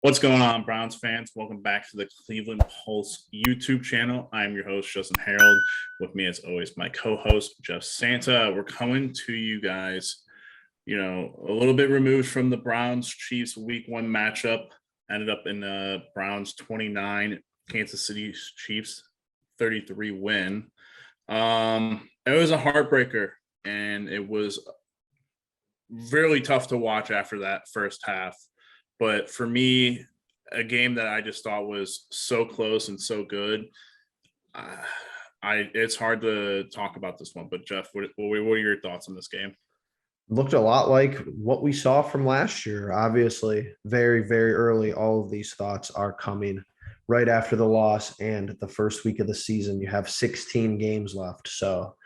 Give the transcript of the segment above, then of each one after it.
What's going on, Browns fans? Welcome back to the Cleveland Pulse YouTube channel. I'm your host, Justin Harold. With me, as always, my co-host, Jeff Santa. We're coming to you guys, a little bit removed from the Browns-Chiefs Week 1 matchup. Ended up in the Browns 29, Kansas City Chiefs 33 win. It was a heartbreaker, and it was really tough to watch after that first half. But for me, a game that I just thought was so close and so good, it's hard to talk about this one. But Jeff, what are your thoughts on this game? Looked a lot like what we saw from last year. Obviously, very, very early, all of these thoughts are coming right after the loss and the first week of the season. You have 16 games left. So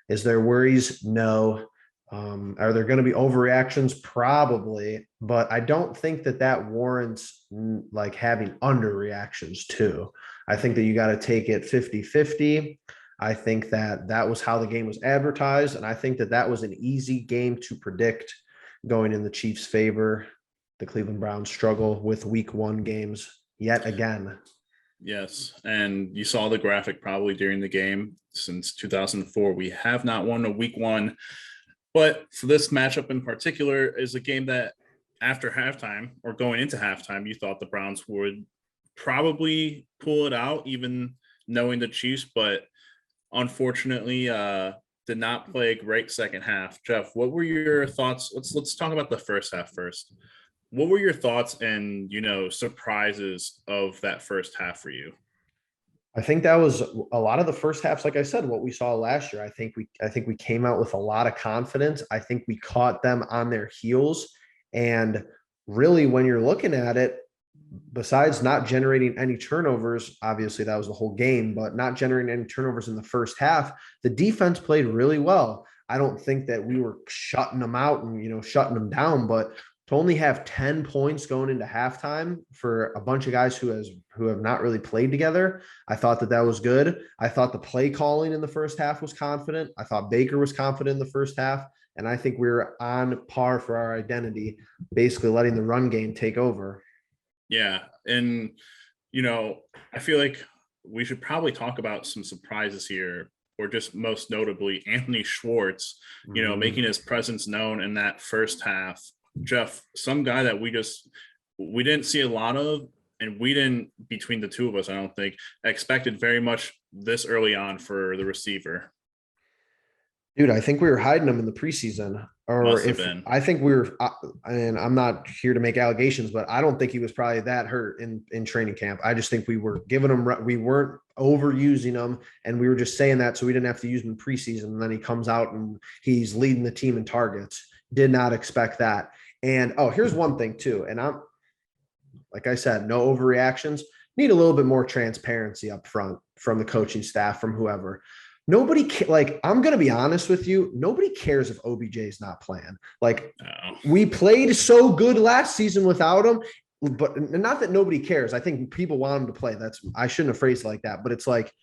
is there worries? No. Are there going to be overreactions? Probably, but I don't think that warrants like having underreactions too. I think that you got to take it 50-50. I think that was how the game was advertised, and I think that was an easy game to predict going in the Chiefs' favor. The Cleveland Browns struggle with Week 1 games yet again. Yes, and you saw the graphic probably during the game. Since 2004, we have not won a Week 1. But for this matchup in particular is a game that after halftime or going into halftime, you thought the Browns would probably pull it out, even knowing the Chiefs, but unfortunately did not play a great second half. Jeff, what were your thoughts? Let's talk about the first half first. What were your thoughts and, surprises of that first half for you? I think that was a lot of the first halves, like I said, what we saw last year. I think we came out with a lot of confidence. I think we caught them on their heels. And really, when you're looking at it, besides not generating any turnovers, obviously that was the whole game, but not generating any turnovers in the first half, the defense played really well. I don't think that we were shutting them out and shutting them down, but to only have 10 points going into halftime for a bunch of guys who have not really played together, I thought that was good. I thought the play calling in the first half was confident. I thought Baker was confident in the first half, and I think we were on par for our identity, basically letting the run game take over. Yeah, and I feel like we should probably talk about some surprises here, or just most notably Anthony Schwartz, making his presence known in that first half. Jeff, some guy that we didn't see a lot of, and we didn't, between the two of us, I don't think, expected very much this early on for the receiver. Dude, I think we were hiding him in the preseason, or Must have if been. I think we were, and I'm not here to make allegations, but I don't think he was probably that hurt in training camp. I just think we were giving him, we weren't overusing him, and we were just saying that so we didn't have to use him in preseason. And then he comes out and he's leading the team in targets. Did not expect that. And here's one thing too, and I'm like I said, no overreactions. Need a little bit more transparency up front from the coaching staff, from whoever. I'm going to be honest with you. Nobody cares if OBJ is not playing. We played so good last season without him, but not that nobody cares. I think people want him to play. I shouldn't have phrased it like that, but it's like,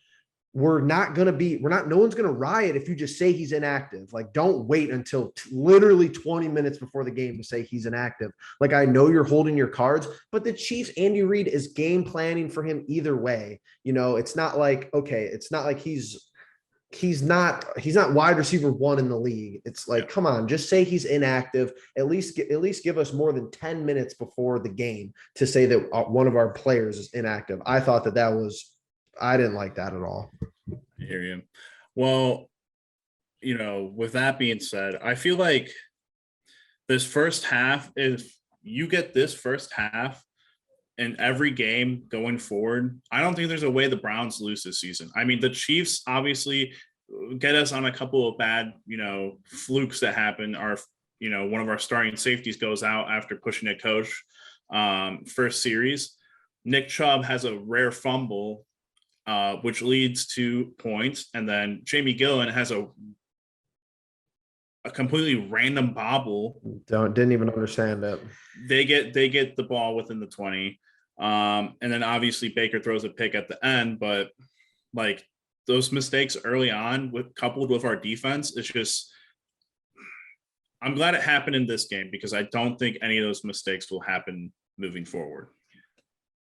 no one's going to riot if you just say he's inactive. Like, don't wait until literally 20 minutes before the game to say he's inactive. Like, I know you're holding your cards, but the Chiefs, Andy Reid is game planning for him either way. It's not like he's not wide receiver 1 in the league. It's like, come on, just say he's inactive. At least give us more than 10 minutes before the game to say that one of our players is inactive. I thought I didn't like that at all. I hear you. Well, with that being said, I feel like this first half, if you get this first half in every game going forward, I don't think there's a way the Browns lose this season. I mean, the Chiefs obviously get us on a couple of bad, flukes that happen. One of our starting safeties goes out after pushing a coach first series. Nick Chubb has a rare fumble, which leads to points. And then Jamie Gillen has a completely random bobble. Didn't even understand it. They get the ball within the 20. And then obviously Baker throws a pick at the end, but like those mistakes early on coupled with our defense, it's just, I'm glad it happened in this game because I don't think any of those mistakes will happen moving forward.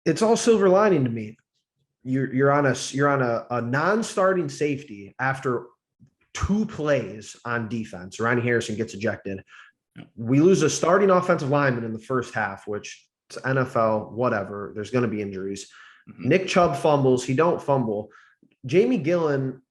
It's all silver lining to me. You're on a non-starting safety after 2 plays on defense. Ronnie Harrison gets ejected. We lose a starting offensive lineman in the first half, which it's NFL, whatever. There's going to be injuries. Mm-hmm. Nick Chubb fumbles. He don't fumble. Jamie Gillen,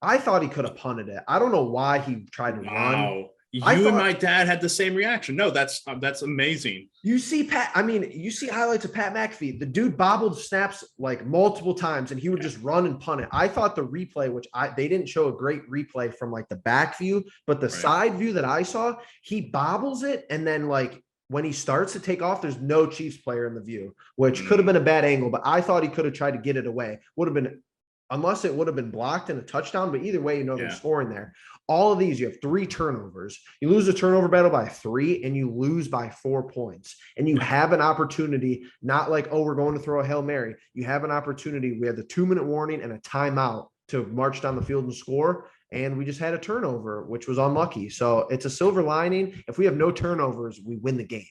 I thought he could have punted it. I don't know why he tried to run. You and my dad had the same reaction. No, that's amazing. You see highlights of Pat McAfee. The dude bobbled snaps like multiple times, and he would just run and punt it. I thought the replay, they didn't show a great replay from like the back view, but the side view that I saw, he bobbles it, and then like when he starts to take off, there's no Chiefs player in the view, which could have been a bad angle, but I thought he could have tried to get it away. Would have been, unless it would have been blocked in a touchdown, but either way, they're scoring there. All of these, you have 3 turnovers. You lose a turnover battle by 3, and you lose by 4 points. And you have an opportunity, not like, oh, we're going to throw a Hail Mary. You have an opportunity. We had the 2-minute warning and a timeout to march down the field and score. And we just had a turnover, which was unlucky. So it's a silver lining. If we have no turnovers, we win the game,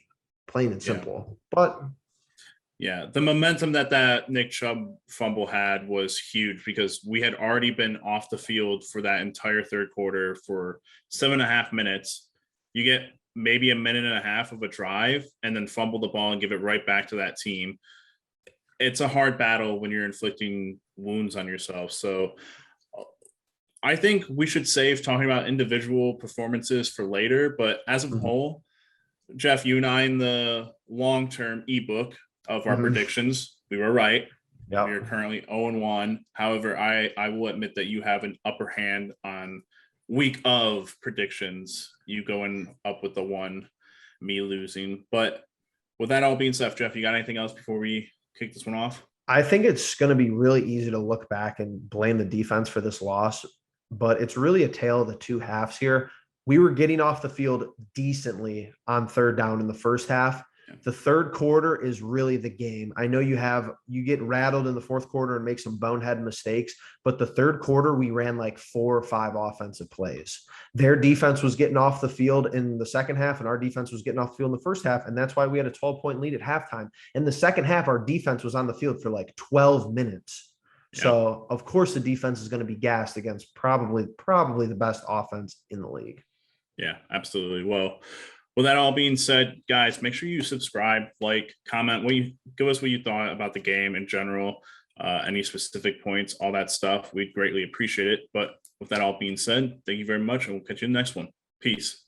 plain and simple. But yeah, the momentum that Nick Chubb fumble had was huge because we had already been off the field for that entire third quarter for 7.5 minutes. You get maybe a minute and a half of a drive and then fumble the ball and give it right back to that team. It's a hard battle when you're inflicting wounds on yourself. So I think we should save talking about individual performances for later. But as a whole, Jeff, you and I in the long-term ebook of our predictions, we were right. Yep. We are currently 0-1. However, I will admit that you have an upper hand on week of predictions. You going up with the 1, me losing. But with that all being said, Jeff, you got anything else before we kick this one off? I think it's going to be really easy to look back and blame the defense for this loss, but it's really a tale of the 2 halves here. We were getting off the field decently on 3rd down in the first half. The third quarter is really the game. I know you get rattled in the 4th quarter and make some bonehead mistakes, but the 3rd quarter, we ran like 4 or 5 offensive plays. Their defense was getting off the field in the second half, and our defense was getting off the field in the first half. And that's why we had a 12-point lead at halftime. In the second half, our defense was on the field for like 12 minutes. Yeah. So of course the defense is going to be gassed against probably the best offense in the league. Yeah, absolutely. Well, with that all being said, guys, make sure you subscribe, like, comment, give us what you thought about the game in general, any specific points, all that stuff. We'd greatly appreciate it. But with that all being said, thank you very much, and we'll catch you in the next one. Peace.